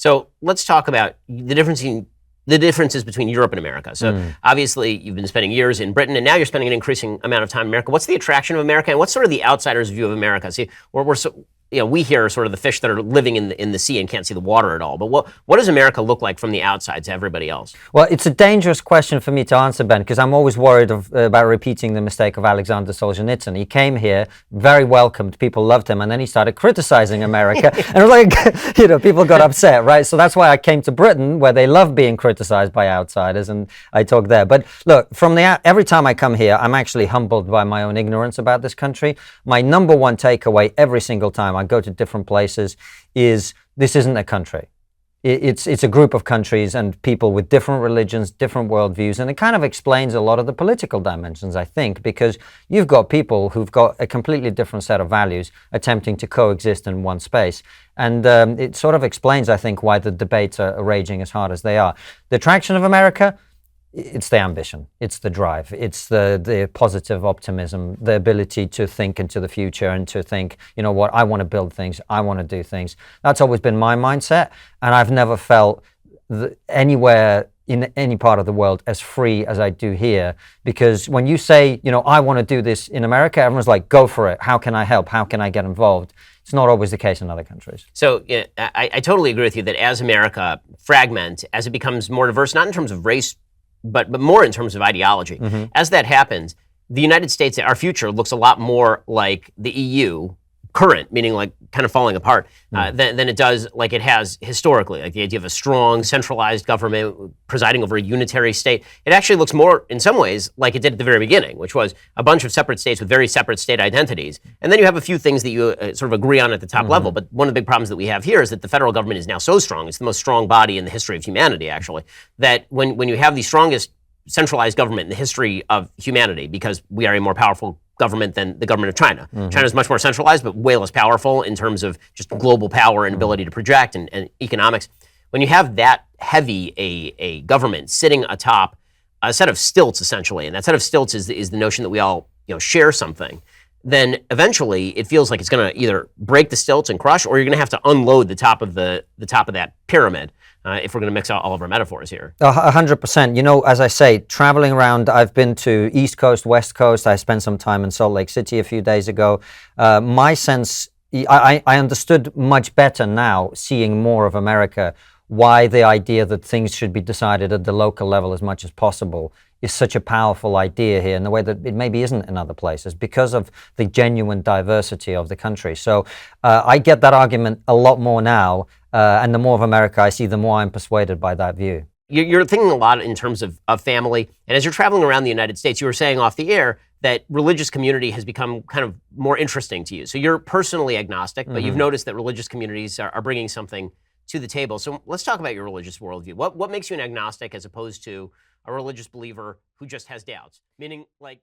So let's talk about the differences between Europe and America. So obviously you've been spending years in Britain, and now you're spending an increasing amount of time in America. What's the attraction of America, and what's sort of the outsider's view of America? See, we hear sort of the fish that are living in the sea and can't see the water at all. But what does America look like from the outside to everybody else? Well, it's a dangerous question for me to answer, Ben, because I'm always worried about repeating the mistake of Alexander Solzhenitsyn. He came here, very welcomed, people loved him, and then he started criticizing America. And people got upset, right? So that's why I came to Britain, where they love being criticized by outsiders, and I talk there. But look, every time I come here, I'm actually humbled by my own ignorance about this country. My number one takeaway every single time I go to different places is this isn't a country. It's a group of countries and people with different religions, different worldviews, and it kind of explains a lot of the political dimensions, I think, because you've got people who've got a completely different set of values attempting to coexist in one space. And it sort of explains, I think, why the debates are raging as hard as they are. The attraction of America, it's the ambition, it's the drive, it's the positive optimism, the ability to think into the future and to think, I want to build things, I want to do things. That's always been my mindset, and I've never felt anywhere in any part of the world as free as I do here. Because when you say, I want to do this in America, everyone's like, go for it. How can I help? How can I get involved? It's not always the case in other countries. So I totally agree with you that as America fragments, as it becomes more diverse, not in terms of race, but more in terms of ideology. As that happens, the United States, our future, looks a lot more like the EU, current, meaning like kind of falling apart, than it does like it has historically. Like the idea of a strong, centralized government presiding over a unitary state. It actually looks more, in some ways, like it did at the very beginning, which was a bunch of separate states with very separate state identities. And then you have a few things that you sort of agree on at the top level. But one of the big problems that we have here is that the federal government is now so strong, it's the most strong body in the history of humanity, actually, that when you have the strongest centralized government in the history of humanity, because we are a more powerful government than the government of China. China is much more centralized, but way less powerful in terms of just global power and ability to project and economics. When you have that heavy a government sitting atop a set of stilts, essentially, and that set of stilts is the notion that we all share something, then eventually it feels like it's going to either break the stilts and crush, or you're going to have to unload the top of that pyramid. If we're going to mix out all of our metaphors here. 100%. As I say, traveling around, I've been to East Coast, West Coast. I spent some time in Salt Lake City a few days ago. My sense, I understood much better now, seeing more of America, why the idea that things should be decided at the local level as much as possible is such a powerful idea here, in the way that it maybe isn't in other places, because of the genuine diversity of the country. So I get that argument a lot more now, and the more of America I see, the more I'm persuaded by that view. You're thinking a lot in terms of family, and as you're traveling around the United States, you were saying off the air that religious community has become kind of more interesting to you. So you're personally agnostic, but you've noticed that religious communities are bringing something to the table. So let's talk about your religious worldview. What makes you an agnostic as opposed to a religious believer who just has doubts? Meaning, like,